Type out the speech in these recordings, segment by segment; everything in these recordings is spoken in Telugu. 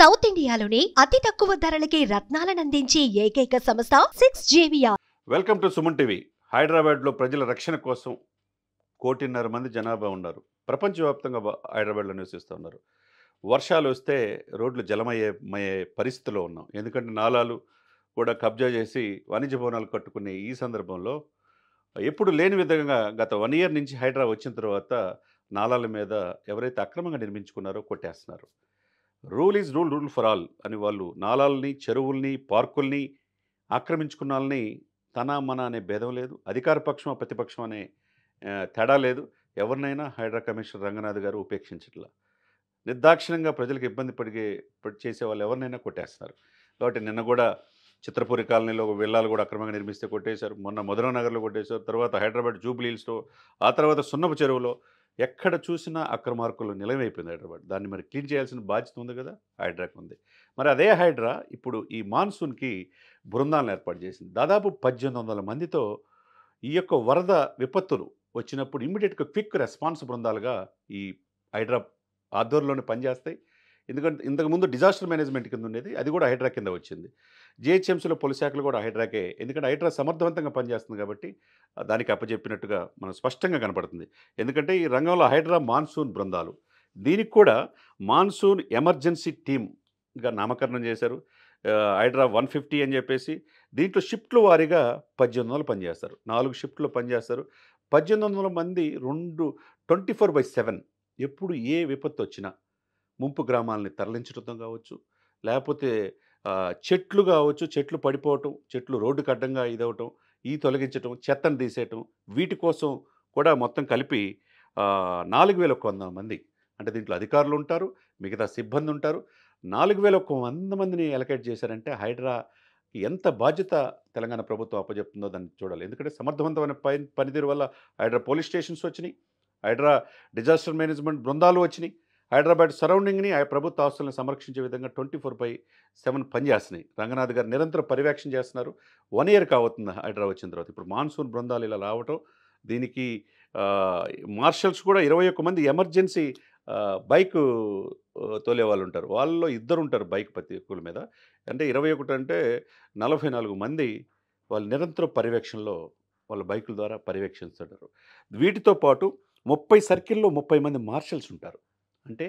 సౌత్ ఇండియాలోనే అతి తక్కువ ధరలకి రత్నాలనందించే ఏకైక సంస్థ 6JVR. Welcome to Suman TV. హైదరాబాద్లో ప్రజల రక్షణ కోసం 1.5 కోటి మంది జనాభా ఉన్నారు. ప్రపంచవ్యాప్తంగా హైదరాబాద్లో నివసిస్తూ ఉన్నారు. వర్షాలు వస్తే రోడ్లు జలమయ్యే పరిస్థితిలో ఉన్నాం. ఎందుకంటే నాలాలు కూడా కబ్జా చేసి వాణిజ్య భవనాలు కట్టుకునే ఈ సందర్భంలో ఎప్పుడు లేని విధంగా గత 1 ఇయర్ నుంచి హైడ్రా వచ్చిన తర్వాత నాలాల మీద ఎవరైతే అక్రమంగా నిర్మించుకున్నారో కొట్టేస్తున్నారు. Rule is rule, rule for all అని వాళ్ళు నాలాలని, చెరువుల్ని, పార్కుల్ని ఆక్రమించుకున్న వాళ్ళని తన మన అనే భేదం లేదు. అధికార పక్షం ప్రతిపక్షం అనే తేడా లేదు. ఎవరినైనా హైడ్రా కమిషనర్ రంగనాథ్ గారు ఉపేక్షించట్లా. నిర్దాక్షిణ్యంగా ప్రజలకు ఇబ్బంది చేసే వాళ్ళు ఎవరినైనా కొట్టేస్తున్నారు. కాబట్టి నిన్న కూడా చిత్రపూరి కాలనీలో విల్లాలు కూడా అక్రమంగా నిర్మిస్తే కొట్టేశారు. మొన్న మధురా నగర్లో కొట్టేశారు. తర్వాత హైదరాబాద్ జూబ్లీ హిల్స్లో, ఆ తర్వాత సున్నపు చెరువులో ఎక్కడ చూసినా అక్రమార్కులు నిలవైపోయింది హైదరాబాద్. దాన్ని మరి క్లీన్ చేయాల్సిన బాధ్యత ఉంది కదా, హైడ్రాకు ఉంది. మరి అదే హైడ్రా ఇప్పుడు ఈ మాన్సూన్కి బృందాలను ఏర్పాటు చేసింది. దాదాపు 1800 మందితో ఈ యొక్క వరద విపత్తులు వచ్చినప్పుడు ఇమ్మీడియట్గా క్విక్ రెస్పాన్స్ బృందాలుగా ఈ హైడ్రా ఆధ్వర్యంలోనే పనిచేస్తాయి. ఎందుకంటే ఇంతకుముందు డిజాస్టర్ మేనేజ్మెంట్ కింద ఉండేది, అది కూడా హైడ్రా కింద వచ్చింది. జిహెచ్ఎంసీలో పోలీస్ శాఖలు కూడా హైడ్రాకే. ఎందుకంటే హైడ్రా సమర్థవంతంగా పనిచేస్తుంది కాబట్టి దానికి అప్పచెప్పినట్టుగా మనకు స్పష్టంగా కనపడుతుంది. ఎందుకంటే ఈ రంగంలో హైడ్రా మాన్సూన్ బృందాలు, దీనికి కూడా మాన్సూన్ ఎమర్జెన్సీ టీమ్గా నామకరణం చేశారు. హైడ్రా 150 అని చెప్పేసి దీంట్లో షిఫ్ట్లు వారీగా 1800 పనిచేస్తారు. 4 షిఫ్ట్లో పనిచేస్తారు. 1800 మంది 24/7 ఎప్పుడు ఏ విపత్తు వచ్చినా ముంపు గ్రామాలని తరలించడం కావచ్చు, లేకపోతే చెట్లు కావచ్చు, చెట్లు పడిపోవటం, చెట్లు రోడ్డుకు అడ్డంగా ఇదవటం, ఈ తొలగించటం, చెత్తను తీసేయటం, వీటి కోసం కూడా మొత్తం కలిపి 4100 మంది, అంటే దీంట్లో అధికారులు ఉంటారు, మిగతా సిబ్బంది ఉంటారు. 4100 మందిని ఎలకేట్ చేశారంటే హైడ్రా ఎంత బాధ్యత తెలంగాణ ప్రభుత్వం అప్పచెప్తుందో దాన్ని చూడాలి. ఎందుకంటే సమర్థవంతమైన పనితీరు వల్ల హైడ్రా పోలీస్ స్టేషన్స్ వచ్చినాయి, హైడ్రా డిజాస్టర్ మేనేజ్మెంట్ బృందాలు వచ్చినాయి, హైదరాబాద్ సరౌండింగ్ని ప్రభుత్వ ఆస్తులను సంరక్షించే విధంగా 24/7 పనిచేస్తున్నాయి. రంగనాథ్ గారు నిరంతరం పర్యవేక్షణ చేస్తున్నారు. 1 ఇయర్ కావుతుంది హైడ్రా వచ్చిన తర్వాత. ఇప్పుడు మాన్సూన్ బృందాలు ఇలా రావటం, దీనికి మార్షల్స్ కూడా 21 మంది ఎమర్జెన్సీ బైక్ తోలే వాళ్ళు ఉంటారు. వాళ్ళలో 2 ఉంటారు బైక్ ప్రతికూల మీద. అంటే 21 అంటే 44 మంది వాళ్ళు నిరంతరం పర్యవేక్షణలో వాళ్ళ బైకుల ద్వారా పర్యవేక్షిస్తుంటారు. వీటితో పాటు 30 సర్కిల్లో 30 మంది మార్షల్స్ ఉంటారు. అంటే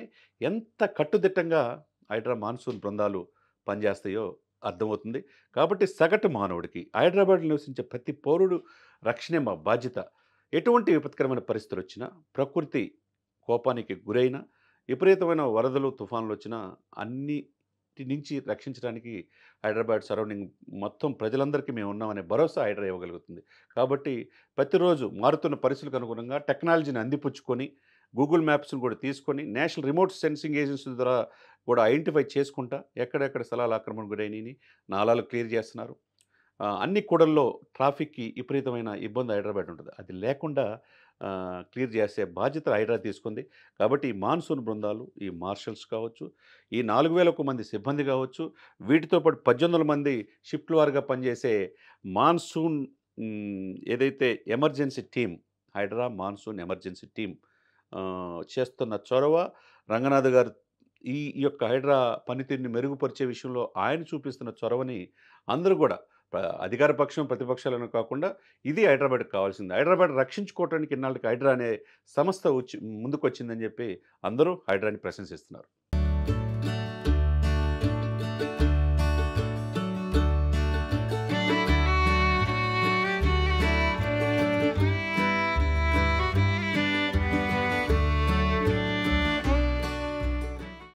ఎంత కట్టుదిట్టంగా హైడ్రా మాన్సూన్ బృందాలు పనిచేస్తాయో అర్థమవుతుంది. కాబట్టి సగటు మానవుడికి, హైదరాబాద్లో నివసించే ప్రతి పౌరుడు రక్షణే మా బాధ్యత. ఎటువంటి విపత్కరమైన పరిస్థితులు వచ్చినా, ప్రకృతి కోపానికి గురైన, విపరీతమైన వరదలు, తుఫాన్లు వచ్చినా అన్నిటి నుంచి రక్షించడానికి హైదరాబాద్ సరౌండింగ్ మొత్తం ప్రజలందరికీ మేము ఉన్నామనే భరోసా హైడ్రా ఇవ్వగలుగుతుంది. కాబట్టి ప్రతిరోజు మారుతున్న పరిస్థితులకు అనుగుణంగా టెక్నాలజీని అందిపుచ్చుకొని, గూగుల్ మ్యాప్స్ని కూడా తీసుకొని, నేషనల్ రిమోట్ సెన్సింగ్ ఏజెన్సీ ద్వారా కూడా ఐడెంటిఫై చేసుకుంటా ఎక్కడెక్కడ స్థలాలు ఆక్రమణ గురైనవి నాలాలు క్లియర్ చేస్తున్నారు. అన్ని కూడల్లో ట్రాఫిక్కి విపరీతమైన ఇబ్బంది హైదరాబాద్ ఉంటుంది. అది లేకుండా క్లియర్ చేసే బాధ్యత హైడ్రా తీసుకుంది. కాబట్టి ఈ మాన్సూన్ బృందాలు, ఈ మార్షల్స్ కావచ్చు, ఈ 4000 మంది సిబ్బంది కావచ్చు, వీటితో పాటు 1800 మంది షిఫ్ట్ వారుగా పనిచేసే మాన్సూన్ ఏదైతే emergency team, HYDRAA monsoon emergency team చేస్తున్న చొరవ, రంగనాథ్ గారు ఈ యొక్క హైడ్రా పనితీరుని మెరుగుపరిచే విషయంలో ఆయన చూపిస్తున్న చొరవని అందరూ కూడా అధికార పక్షం ప్రతిపక్షాలను కాకుండా ఇది హైదరాబాద్కి కావాల్సింది. హైదరాబాద్ రక్షించుకోవడానికి ఇన్నాళ్ళకి హైడ్రా అనే సంస్థ ముందుకు వచ్చిందని చెప్పి అందరూ హైడ్రాని ప్రశంసిస్తున్నారు.